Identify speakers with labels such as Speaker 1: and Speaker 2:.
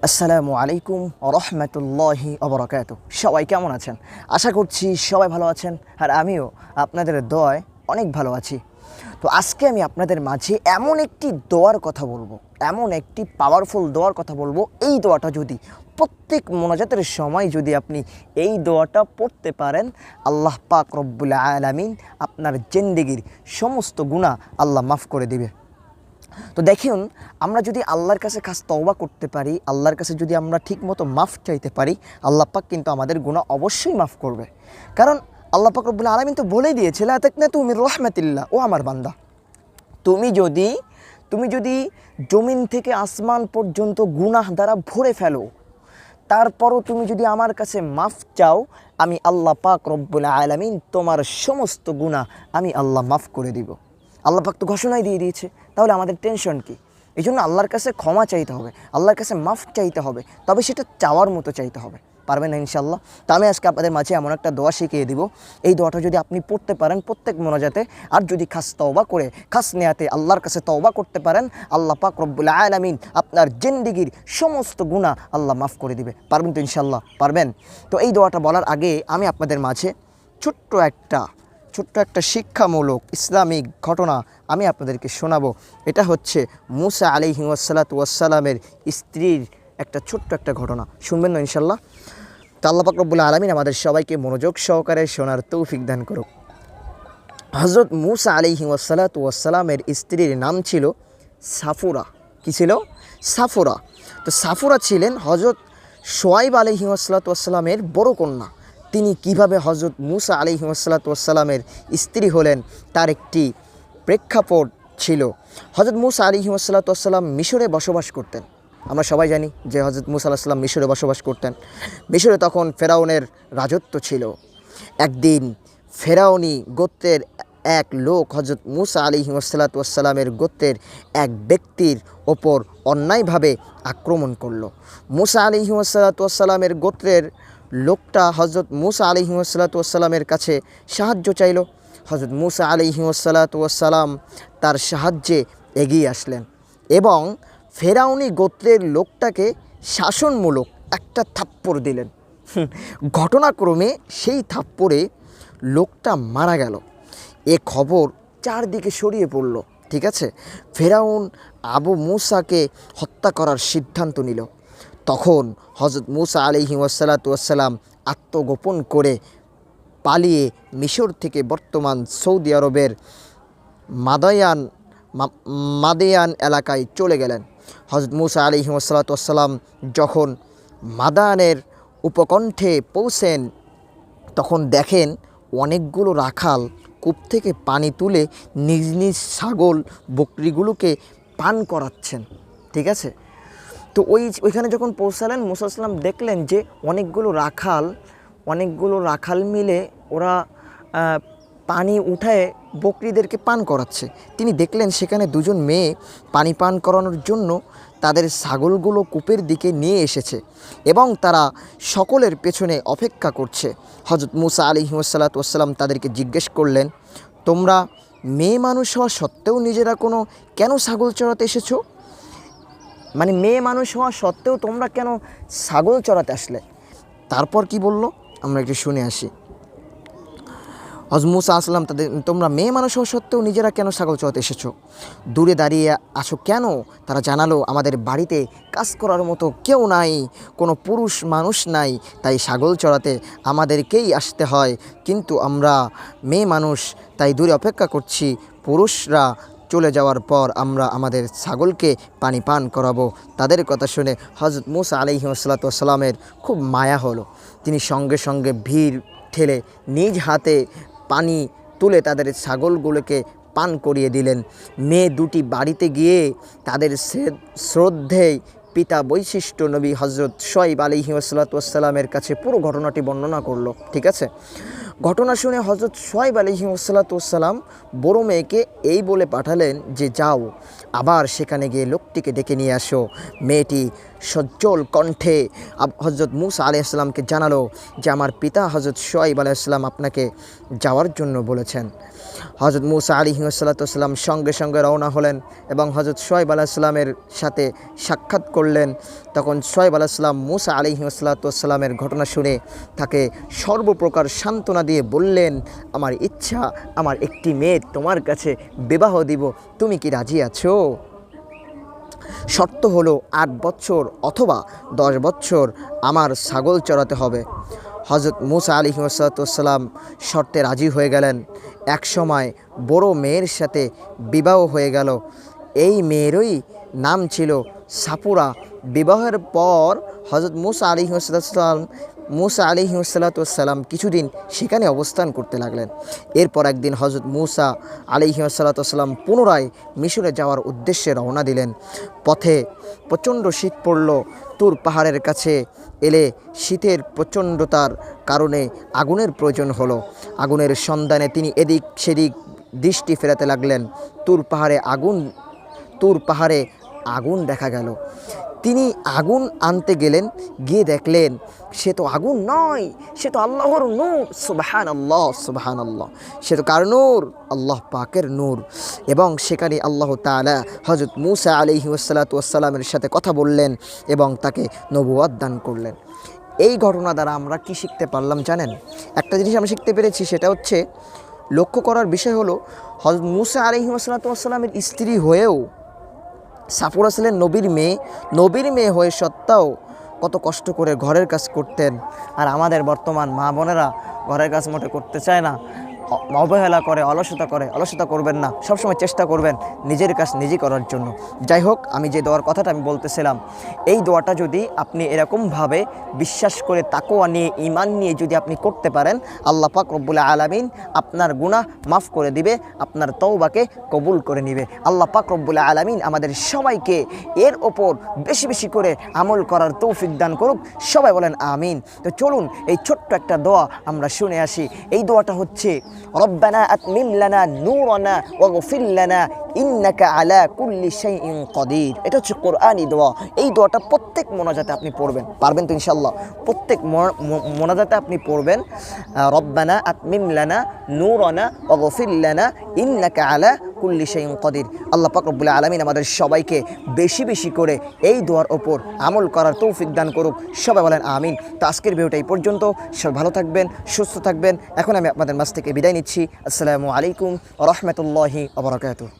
Speaker 1: আসসালামু আলাইকুম রহমতুল্লাহি ওবরাকাতুহু। সবাই কেমন আছেন? আশা করছি সবাই ভালো আছেন, আর আমিও আপনাদের দোয়ায় অনেক ভালো আছি। তো আজকে আমি আপনাদের মাঝে এমন একটি দোয়ার কথা বলবো, এমন একটি পাওয়ারফুল দোয়ার কথা বলবো। এই দোয়াটা যদি প্রত্যেক মোনাজাতের সময় যদি আপনি এই দোয়াটা পড়তে পারেন, আল্লাহ পাক রব্বুল আলামিন আপনার জিন্দেগির সমস্ত গুনাহ আল্লাহ মাফ করে দিবে। তো দেখুন, আমরা যদি আল্লাহর কাছে খাস তওবা করতে পারি, আল্লাহর কাছে যদি আমরা ঠিকমতো মাফ চাইতে পারি, আল্লাহ পাক কিন্তু আমাদের গুনাহ অবশ্যই মাফ করবে। কারণ আল্লাহ পাক রব্বুল আলামিন তো বলেই দিয়েছে, লা তাকনাতু মির রাহমাতিল্লাহ, ও আমার বান্দা, তুমি যদি জমিন থেকে আসমান পর্যন্ত গুনাহ দ্বারা ভরে ফেলো, তারপরও তুমি যদি আমার কাছে মাফ চাও, আমি আল্লাহ পাক রব্বুল আলামিন তোমার সমস্ত গুনাহ আমি আল্লাহ মাফ করে দিব। আল্লাহ পাক তো ঘোষণাই দিয়ে দিয়েছে, তাহলে আমাদের টেনশন কি? এই জন্য আল্লাহর কাছে ক্ষমা চাইতে হবে, আল্লাহর কাছে মাফ চাইতে হবে, তবে সেটা চাওয়ার মতো চাইতে হবে। পারবেন না ইনশাআল্লাহ? তো আমি আজকে আপনাদের মাঝে এমন একটা দোয়া শিখিয়ে দিব, এই দোয়াটা যদি আপনি পড়তে পারেন প্রত্যেক মোনাজাতে, আর যদি খাস তওবা করে খাস নিয়াতে আল্লাহর কাছে তওবা করতে পারেন, আল্লাহ পাক রব্বুল আলামিন আপনার জিন্দেগির সমস্ত গুনাহ আল্লাহ মাফ করে দিবে। পারবেন তো ইনশাআল্লাহ? পারবেন? তো এই দোয়াটা বলার আগে আমি আপনাদের মাঝে ছোট্ট একটা শিক্ষামূলক ইসলামিক ঘটনা আমি আপনাদেরকে শোনাবো। এটা হচ্ছে মুসা আলাইহি ওয়াসসালাতু ওয়াসসালামের স্ত্রীর একটা ছোট্ট একটা ঘটনা। শুনবেন না ইনশাআল্লাহ? তো আল্লাহ পাক রব্বুল আলামিন আমাদের সবাইকে মনোযোগ সহকারে শোনার তৌফিক দান করুক। হযরত মুসা আলাইহি ওয়াসসালাতু ওয়াসসালামের স্ত্রীর নাম ছিল সাফুরা। কি ছিল? সাফুরা। তো সাফুরা ছিলেন হযরত শুআয়ব আলাইহি ওয়াসসালাতু ওয়াসসালামের বড় কন্যা। তিনি কিভাবে হযরত মুসা আলাইহি ওয়াসসালাতু ওয়াসসালামের স্ত্রী হলেন, তার একটি প্রেক্ষাপট ছিল। হযরত মুসা আলাইহি ওয়াসসালাতু ওয়াসসালাম মিশরে বসবাস করতেন। আমরা সবাই জানি যে হযরত মুসা আলাইহিস সালাম মিশরে বসবাস করতেন। মিশরে তখন ফেরাউনের রাজত্ব ছিল। একদিন ফেরাউনি গোত্রের এক লোক হযরত মুসা আলাইহি ওয়াসসালাতু ওয়াসসালামের গোত্রের এক ব্যক্তির ওপর অন্যায়ভাবে আক্রমণ করল। মুসা আলাইহি ওয়াসসালাতু ওয়াসসালামের গোত্রের লোকটা হযরত মুসা আলাইহি ওয়াসসালাতু ওয়াসসালামের কাছে সাহায্য চাইল। হযরত মুসা আলাইহি ওয়াসসালাতু ওয়াসসালাম তার সাহায্যে এগিয়ে আসলেন এবং ফেরাউনি গোত্রের লোকটাকে শাসনমূলক একটা থাপ্পড় দিলেন। ঘটনাক্রমে সেই থাপ্পড়ে লোকটা মারা গেল। এ খবর চারদিকে ছড়িয়ে পড়ল। ঠিক আছে, ফেরাউন আবু মুসাকে হত্যা করার সিদ্ধান্ত নিল। তখন হযরত মুসা আলাইহি ওয়াসসালাতু ওয়াসসালাম আত্মগোপন করে পালিয়ে মিশর থেকে বর্তমান সৌদি আরবের মাদিয়ান এলাকায় চলে গেলেন। হযরত মুসা আলাইহি ওয়াসসালাতু ওয়াসসালাম যখন মাদানের উপকণ্ঠে পৌঁছেন, তখন দেখেন অনেকগুলো রাখাল কূপ থেকে পানি তুলে নিজ নিজ ছাগল বকরিগুলোকে পান করাচ্ছেন। ঠিক আছে, তো ওইখানে যখন পৌঁছালেন, মুসা সাল্লাম দেখলেন যে অনেকগুলো রাখাল মিলে ওরা পানি উঠায় বকরিদেরকে পান করাচ্ছে। তিনি দেখলেন সেখানে দুজন মেয়ে পানি পান করানোর জন্য তাদের ছাগলগুলো কূপের দিকে নিয়ে এসেছে এবং তারা সকলের পেছনে অপেক্ষা করছে। হযরত মুসা আলাইহি ওয়াসসালাতু ওয়াসসালাম তাদেরকে জিজ্ঞেস করলেন, তোমরা মেয়ে মানুষ হওয়া সত্ত্বেও নিজেরা কেন ছাগল চড়াতে এসেছো? মানে মেয়ে মানুষ হওয়া সত্ত্বেও তোমরা কেন ছাগল চড়াতে আসলে? তারপর কি বলল আমরা একটু শুনে আসি। হযরত মুসা আসলাম তোমরা মেয়ে মানুষ হওয়া সত্ত্বেও নিজেরা কেন ছাগল চড়াতে এসেছো? দূরে দাঁড়িয়ে আসো কেন? তারা জানালো, আমাদের বাড়িতে কাজ করার মতো কেউ নাই, কোনো পুরুষ মানুষ নাই, তাই ছাগল চড়াতে আমাদেরকেই আসতে হয়। কিন্তু আমরা মেয়ে মানুষ, তাই দূরে অপেক্ষা করছি। পুরুষরা চলে যাওয়ার পর আমরা আমাদের ছাগলকে পানি পান করাবো। তাদের কথা শুনে হযরত মুসা আলাইহি ওয়াসসালাতু ওয়াসসালামের খুব মায়া হলো। তিনি সঙ্গে সঙ্গে ভিড় ঠেলে নিজ হাতে পানি তুলে তাদের ছাগলগুলোকে পান করিয়ে দিলেন। মেয়ে দুটি বাড়িতে গিয়ে তাদের শ্রদ্ধেয় পিতা বৈশিষ্ট্য নবী হযরত শুআয়ব আলাইহি ওয়াসসালাতু ওয়াসসালামের কাছে পুরো ঘটনাটি বর্ণনা করলো। ঠিক আছে, ঘটনা শুনে হযরত শুআয়ব আলাইহি ওয়াসসালাতু ওয়াসসালাম বড় মেয়েকে এই বলে পাঠালেন যে যাও, আবার সেখানে গিয়ে লোকটিকে ডেকে নিয়ে আসো। মেয়েটি সজ্জল কণ্ঠে হযরত মুসা আলাইহিস সালামকে জানালো যে আমার পিতা হযরত শুআয়ব আলাইহিস সালাম আপনাকে যাওয়ার জন্য বলেছেন। হজরত মুসা আলাইহিসসালাম সঙ্গে সঙ্গে রওনা হলেন এবং হজরত শোয়েব আলাইহিসসালামের সাথে সাক্ষাৎ করলেন। তখন শোয়েব আলাইহিসসালাম মুসা আলাইহিসসালামের ঘটনা শুনে তাকে সর্বপ্রকার সান্ত্বনা দিয়ে বললেন, আমার ইচ্ছা আমার একটি মেয়ে তোমার কাছে বিবাহ দিব, তুমি কি রাজি আছো? শর্ত হলো 8 বছর অথবা 10 বছর আমার ছাগল চড়াতে হবে। হজরত মুসা আলাইহিসসালাম শর্তে রাজি হয়ে গেলেন। এক সময় বড় মেয়ের সাথে বিবাহ হয়ে গেল। এই মেয়েরই নাম ছিল সাপুরা। বিবাহের পর হজরত মুসা আলাইহিসসালাম কিছুদিন সেখানে অবস্থান করতে লাগলেন। এরপর একদিন হজরত মুসা আলাইহিসসালাম পুনরায় মিশরে যাওয়ার উদ্দেশ্যে রওনা দিলেন। পথে প্রচণ্ড শীত পড়ল। তুর পাহাড়ের কাছে এলে শীতের প্রচণ্ডতার কারণে আগুনের প্রয়োজন হলো। আগুনের সন্ধানে তিনি এদিক সেদিক দৃষ্টি ফেরাতে লাগলেন। তুর পাহাড়ে আগুন দেখা গেল। তিনি আগুন আনতে গেলেন, গিয়ে দেখলেন সে তো আগুন নয়, সে তো আল্লাহর নূর। সুবহানাল্লাহ, সুবহানাল্লাহ। সে তো কার নূর? আল্লাহ পাকের নূর। এবং সেখানে আল্লাহ তাআলা হযরত মুসা আলাইহিসসালামের সাথে কথা বললেন এবং তাকে নবুয়ত দান করলেন। এই ঘটনা দ্বারা আমরা কি শিখতে পারলাম জানেন? একটা জিনিস আমরা শিখতে পেরেছি, সেটা হচ্ছে লক্ষ্য করার বিষয় হলো হযরত মুসা আলাইহিসসালামের স্ত্রী হয়েও সাপুরা ছিলেন নবীর মেয়ে হয়ে সত্ত্বেও কত কষ্ট করে ঘরের কাজ করতেন। আর আমাদের বর্তমান মা বোনেরা ঘরের কাজ মোটে করতে চায় না, অবহেলা করে, অলসতা করবেন না, সবসময় চেষ্টা করবেন নিজের কাজ নিজে করার জন্য। যাই হোক, আমি যে দোয়ার কথাটা আমি বলতেছিলাম, এই দোয়াটা যদি আপনি এরকমভাবে বিশ্বাস করে তাকওয়া নিয়ে ঈমান নিয়ে যদি আপনি করতে পারেন, আল্লাহ পাক রব্বুল আলামিন আপনার গুনাহ মাফ করে দিবে, আপনার তওবাকে কবুল করে নেবে। আল্লাহ পাক রব্বুল আলামিন আমাদের সবাইকে এর ওপর বেশি বেশি করে আমল করার তৌফিক দান করুক। সবাই বলেন আমিন। তো চলুন এই ছোট্ট একটা দোয়া আমরা শুনে আসি। এই দোয়াটা হচ্ছে রব্বানা আতমিম লানা নূরানা ওয়াগফির লানা ইন্নাকা আলা কুল্লি শাইইন কাদির। এটা হচ্ছে কোরআনী দোয়া। এই দোয়াটা প্রত্যেক মোনাজাতে আপনি পড়বেন, পারবেন তো ইনশাআল্লাহ? প্রত্যেক মোনাজাতে আপনি পড়বেন রব্বানা আতমিম লানা নূরানা ওয়াগফির লানা ইন্নাকা আলা কুল্লি শাইইন কাদির। আল্লাহ পাক রব্বুল আলামিন আমাদের সবাইকে বেশি বেশি করে এই দোয়ার ওপর আমল করার তৌফিক দান করুক। সবাই বলেন আমিন। তো আজকের ভিডিওটা এই পর্যন্ত। সবাই ভালো থাকবেন, সুস্থ থাকবেন। এখন আমি আপনাদের মাঝ থেকে বিদায় নিচ্ছি। আসসালামু আলাইকুম ওয়া রাহমাতুল্লাহি ওয়া বারাকাতুহু।